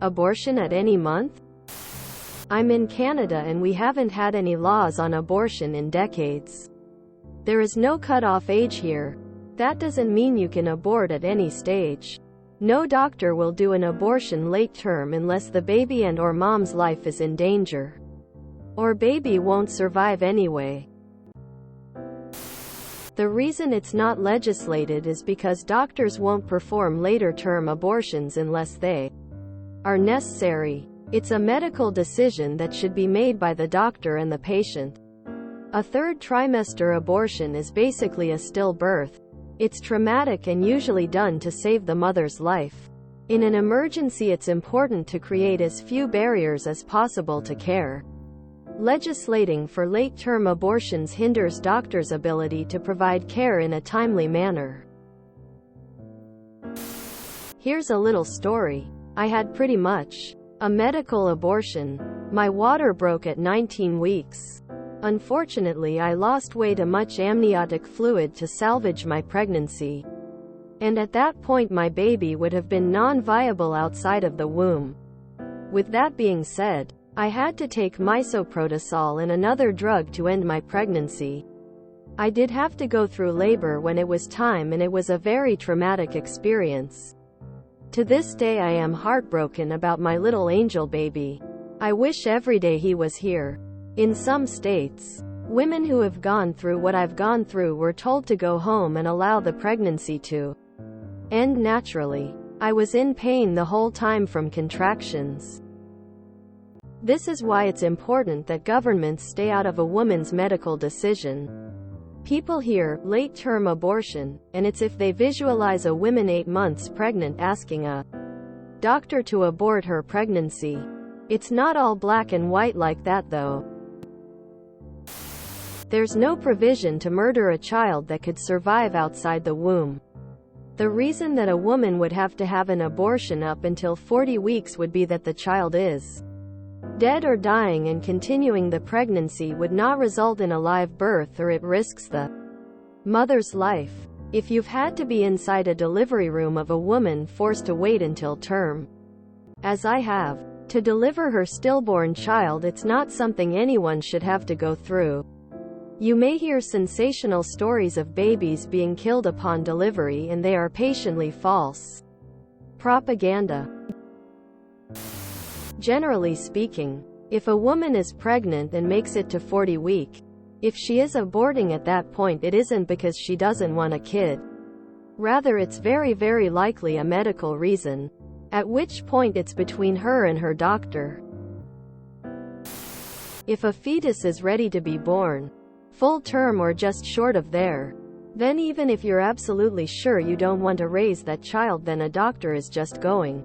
Abortion at any month? I'm in Canada and we haven't had any laws on abortion in decades. There is no cutoff age here. That doesn't mean you can abort at any stage. No doctor will do an abortion late term unless the baby and/or mom's life is in danger. Or baby won't survive anyway. The reason it's not legislated is because doctors won't perform later-term abortions unless they are necessary. It's a medical decision that should be made by the doctor and the patient. A third trimester abortion is basically a stillbirth. It's traumatic and usually done to save the mother's life. In an emergency, it's important to create as few barriers as possible to care. Legislating for late-term abortions hinders doctors' ability to provide care in a timely manner. Here's a little story. I had pretty much a medical abortion. My water broke at 19 weeks. Unfortunately, I lost way too much amniotic fluid to salvage my pregnancy. And at that point my baby would have been non-viable outside of the womb. With that being said, I had to take misoprostol and another drug to end my pregnancy. I did have to go through labor when it was time, and it was a very traumatic experience. To this day I am heartbroken about my little angel baby. I wish every day he was here. In some states, women who have gone through what I've gone through were told to go home and allow the pregnancy to end naturally. I was in pain the whole time from contractions. This is why it's important that governments stay out of a woman's medical decision. People hear late-term abortion, and it's if they visualize a woman 8 months pregnant asking a doctor to abort her pregnancy. It's not all black and white like that though. There's no provision to murder a child that could survive outside the womb. The reason that a woman would have to have an abortion up until 40 weeks would be that the child is dead or dying, and continuing the pregnancy would not result in a live birth, or it risks the mother's life. If you've had to be inside a delivery room of a woman forced to wait until term, as I have, to deliver her stillborn child, it's not something anyone should have to go through. You may hear sensational stories of babies being killed upon delivery, and they are patiently false propaganda. Generally speaking, if a woman is pregnant and makes it to 40 weeks, if she is aborting at that point, it isn't because she doesn't want a kid. Rather, it's very likely a medical reason, at which point it's between her and her doctor. If a fetus is ready to be born, full term or just short of there, then even if you're absolutely sure you don't want to raise that child, then a doctor is just going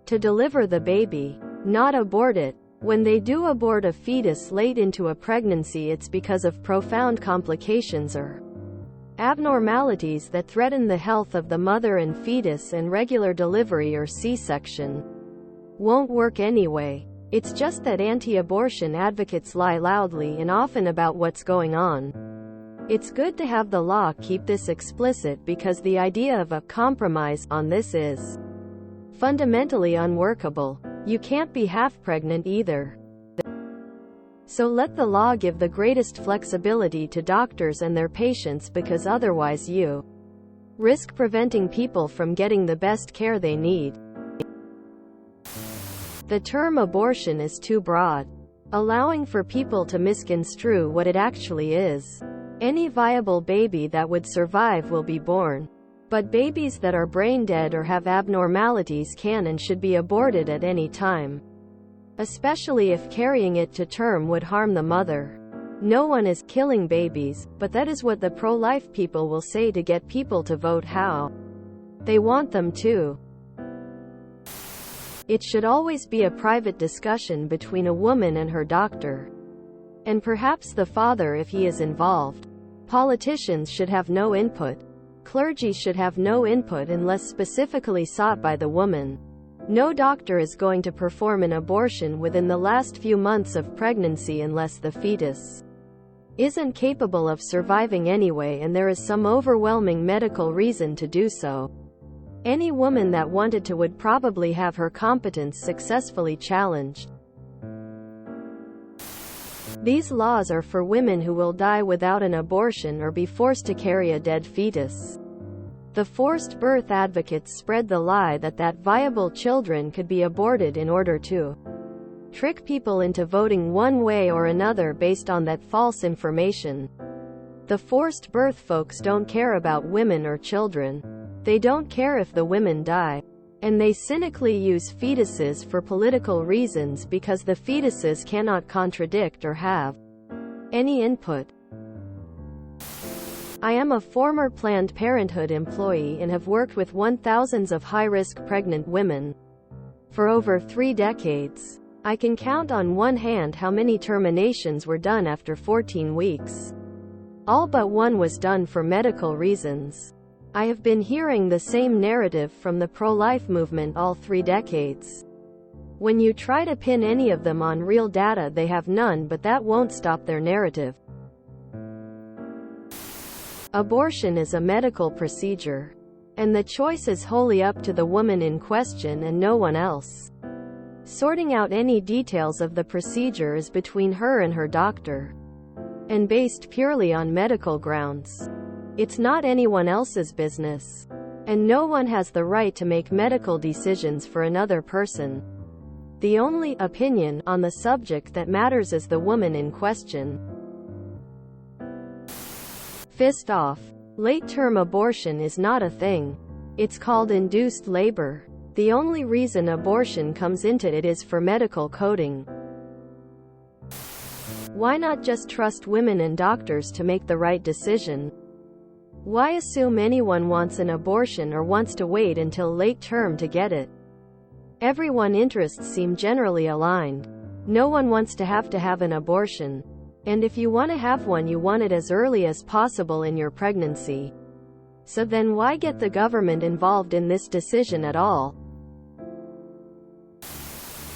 to deliver the baby, not abort it. When they do abort a fetus late into a pregnancy, it's because of profound complications or abnormalities that threaten the health of the mother and fetus, and regular delivery or C-section won't work anyway. It's just that anti-abortion advocates lie loudly and often about what's going on. It's good to have the law keep this explicit, because the idea of a compromise on this is fundamentally unworkable. You can't be half pregnant either. So let the law give the greatest flexibility to doctors and their patients, because otherwise you risk preventing people from getting the best care they need. The term abortion is too broad, allowing for people to misconstrue what it actually is. Any viable baby that would survive will be born. But babies that are brain dead or have abnormalities can and should be aborted at any time, especially if carrying it to term would harm the mother. No one is killing babies, but that is what the pro-life people will say to get people to vote how they want them to. It should always be a private discussion between a woman and her doctor, and perhaps the father if he is involved. Politicians should have no input. Clergy should have no input unless specifically sought by the woman. No doctor is going to perform an abortion within the last few months of pregnancy unless the fetus isn't capable of surviving anyway and there is some overwhelming medical reason to do so. Any woman that wanted to would probably have her competence successfully challenged. These laws are for women who will die without an abortion or be forced to carry a dead fetus. The forced birth advocates spread the lie that viable children could be aborted in order to trick people into voting one way or another based on that false information. The forced birth folks don't care about women or children. They don't care if the women die. And they cynically use fetuses for political reasons because the fetuses cannot contradict or have any input. I am a former Planned Parenthood employee and have worked with thousands of high-risk pregnant women for over 3 decades. I can count on one hand how many terminations were done after 14 weeks. All but one was done for medical reasons. I have been hearing the same narrative from the pro-life movement all 3 decades. When you try to pin any of them on real data, they have none, but that won't stop their narrative. Abortion is a medical procedure, and the choice is wholly up to the woman in question and no one else. Sorting out any details of the procedure is between her and her doctor, and based purely on medical grounds. It's not anyone else's business, and no one has the right to make medical decisions for another person. The only opinion on the subject that matters is the woman in question. Fist off. Late-term abortion is not a thing. It's called induced labor. The only reason abortion comes into it is for medical coding. Why not just trust women and doctors to make the right decision? Why assume anyone wants an abortion or wants to wait until late term to get it? Everyone's interests seem generally aligned. No one wants to have an abortion. And if you want to have one, you want it as early as possible in your pregnancy. So then why get the government involved in this decision at all?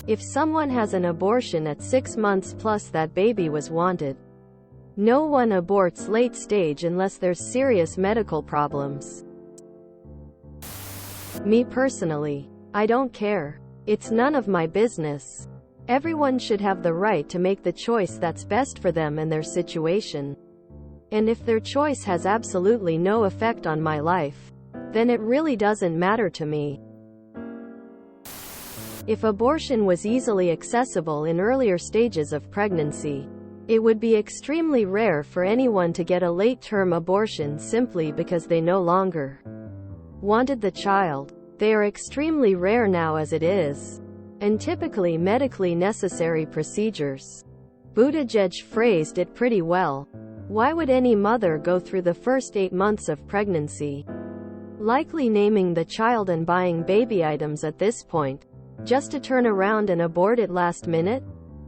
If someone has an abortion at 6 months plus that baby was wanted. No one aborts late stage unless there's serious medical problems. Me personally, I don't care. It's none of my business. Everyone should have the right to make the choice that's best for them and their situation. And if their choice has absolutely no effect on my life, then it really doesn't matter to me. If abortion was easily accessible in earlier stages of pregnancy, it would be extremely rare for anyone to get a late-term abortion simply because they no longer wanted the child. They are extremely rare now as it is, and typically medically necessary procedures. Buttigieg phrased it pretty well. Why would any mother go through the first 8 months of pregnancy, likely naming the child and buying baby items at this point, just to turn around and abort it last minute?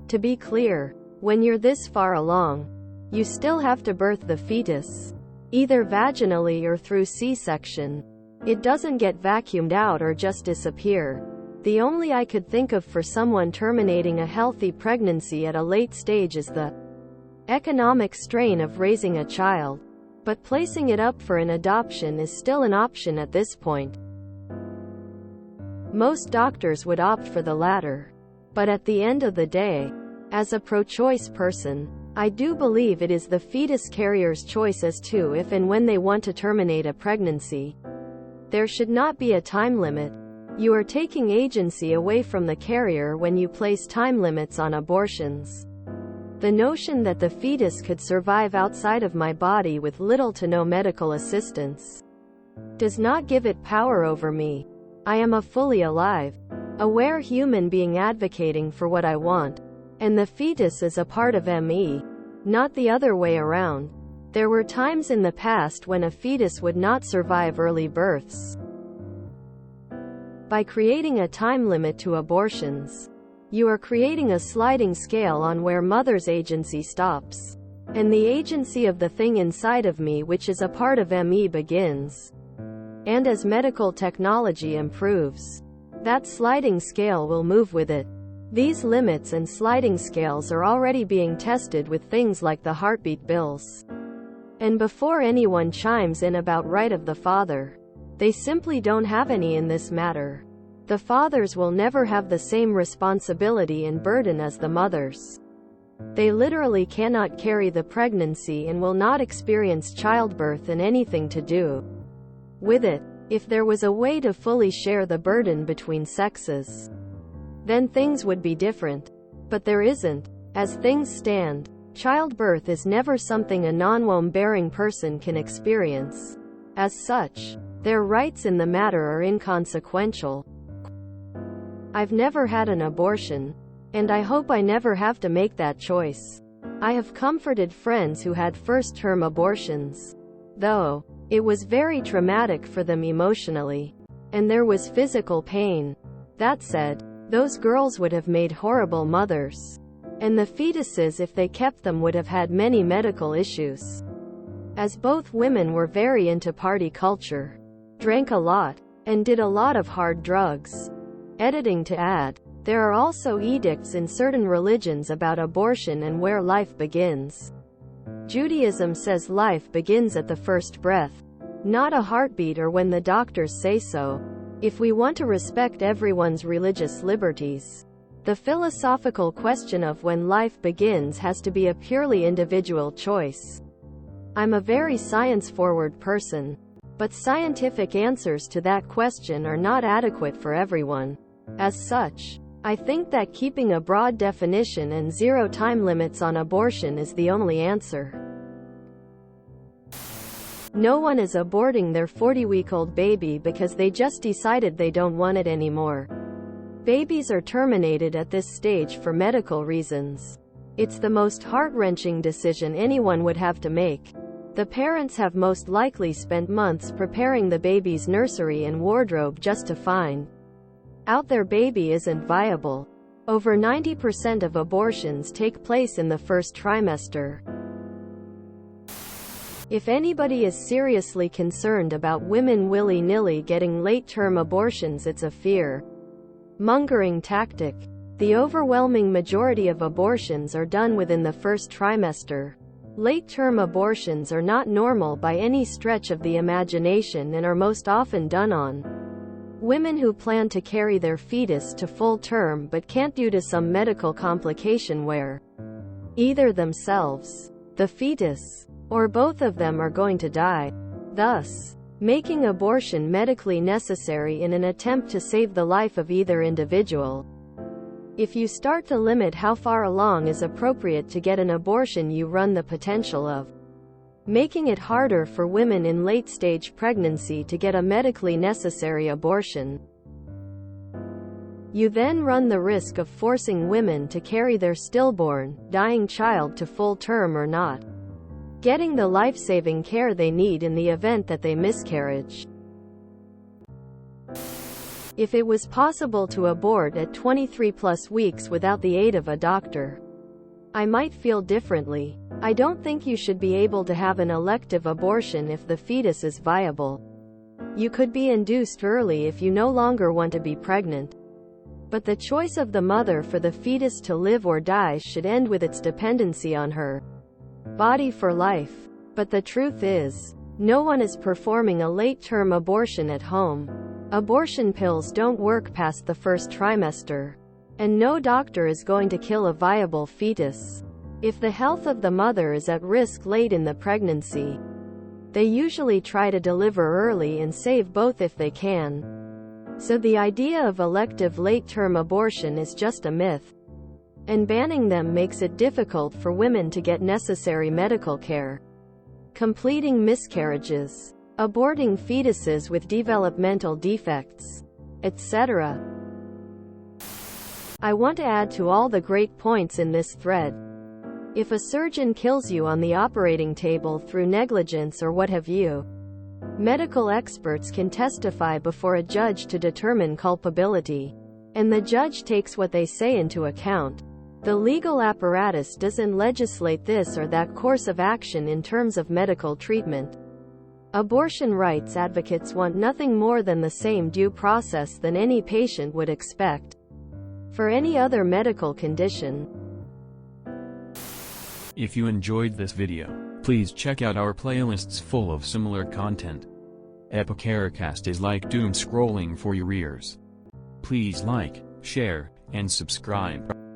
To be clear, when you're this far along, you still have to birth the fetus, either vaginally or through C-section. It doesn't get vacuumed out or just disappear. The only I could think of for someone terminating a healthy pregnancy at a late stage is the economic strain of raising a child. But placing it up for an adoption is still an option at this point. Most doctors would opt for the latter. But at the end of the day, as a pro-choice person, I do believe it is the fetus carrier's choice as to if and when they want to terminate a pregnancy. There should not be a time limit. You are taking agency away from the carrier when you place time limits on abortions. The notion that the fetus could survive outside of my body with little to no medical assistance does not give it power over me. I am a fully alive, aware human being advocating for what I want. And the fetus is a part of me, not the other way around. There were times in the past when a fetus would not survive early births. By creating a time limit to abortions, you are creating a sliding scale on where mother's agency stops, and the agency of the thing inside of me, which is a part of me, begins. And as medical technology improves, that sliding scale will move with it. These limits and sliding scales are already being tested with things like the heartbeat bills. And before anyone chimes in about right of the father, They simply don't have any in this matter. The fathers will never have the same responsibility and burden as the mothers. They literally cannot carry the pregnancy and will not experience childbirth and anything to do with it. If there was a way to fully share the burden between sexes, then things would be different. But there isn't. As things stand, childbirth is never something a non-womb-bearing person can experience. As such, their rights in the matter are inconsequential. I've never had an abortion, and I hope I never have to make that choice. I have comforted friends who had first-term abortions, though it was very traumatic for them emotionally, and there was physical pain. That said, those girls would have made horrible mothers, and the fetuses, if they kept them, would have had many medical issues. As both women were very into party culture, drank a lot, and did a lot of hard drugs. Editing to add, there are also edicts in certain religions about abortion and where life begins. Judaism says life begins at the first breath, not a heartbeat or when the doctors say so. If we want to respect everyone's religious liberties, the philosophical question of when life begins has to be a purely individual choice. I'm a very science-forward person, but scientific answers to that question are not adequate for everyone. As such, I think that keeping a broad definition and zero time limits on abortion is the only answer. No one is aborting their 40-week-old baby because they just decided they don't want it anymore. Babies are terminated at this stage for medical reasons. It's the most heart-wrenching decision anyone would have to make. The parents have most likely spent months preparing the baby's nursery and wardrobe just to find out their baby isn't viable. Over 90% of abortions take place in the first trimester. If anybody is seriously concerned about women willy-nilly getting late-term abortions, it's a fear-mongering tactic. The overwhelming majority of abortions are done within the first trimester. Late-term abortions are not normal by any stretch of the imagination and are most often done on women who plan to carry their fetus to full term but can't due to some medical complication where either themselves, the fetus, or both of them are going to die, thus making abortion medically necessary in an attempt to save the life of either individual. If you start to limit how far along is appropriate to get an abortion, you run the potential of making it harder for women in late-stage pregnancy to get a medically necessary abortion. You then run the risk of forcing women to carry their stillborn, dying child to full term or not getting the life-saving care they need in the event that they miscarriage. If it was possible to abort at 23+ weeks without the aid of a doctor, I might feel differently. I don't think you should be able to have an elective abortion if the fetus is viable. You could be induced early if you no longer want to be pregnant. But the choice of the mother for the fetus to live or die should end with its dependency on her body for life. But the truth is, no one is performing a late-term abortion at home. Abortion pills don't work past the first trimester. And no doctor is going to kill a viable fetus. If the health of the mother is at risk late in the pregnancy, they usually try to deliver early and save both if they can. So the idea of elective late-term abortion is just a myth. And banning them makes it difficult for women to get necessary medical care, completing miscarriages, aborting fetuses with developmental defects, etc. I want to add to all the great points in this thread. If a surgeon kills you on the operating table through negligence or what have you, medical experts can testify before a judge to determine culpability, and the judge takes what they say into account. The legal apparatus doesn't legislate this or that course of action in terms of medical treatment. Abortion rights advocates want nothing more than the same due process than any patient would expect for any other medical condition. If you enjoyed this video, please check out our playlists full of similar content. TooAfraidToAsk is like doom scrolling for your ears. Please like, share, and subscribe.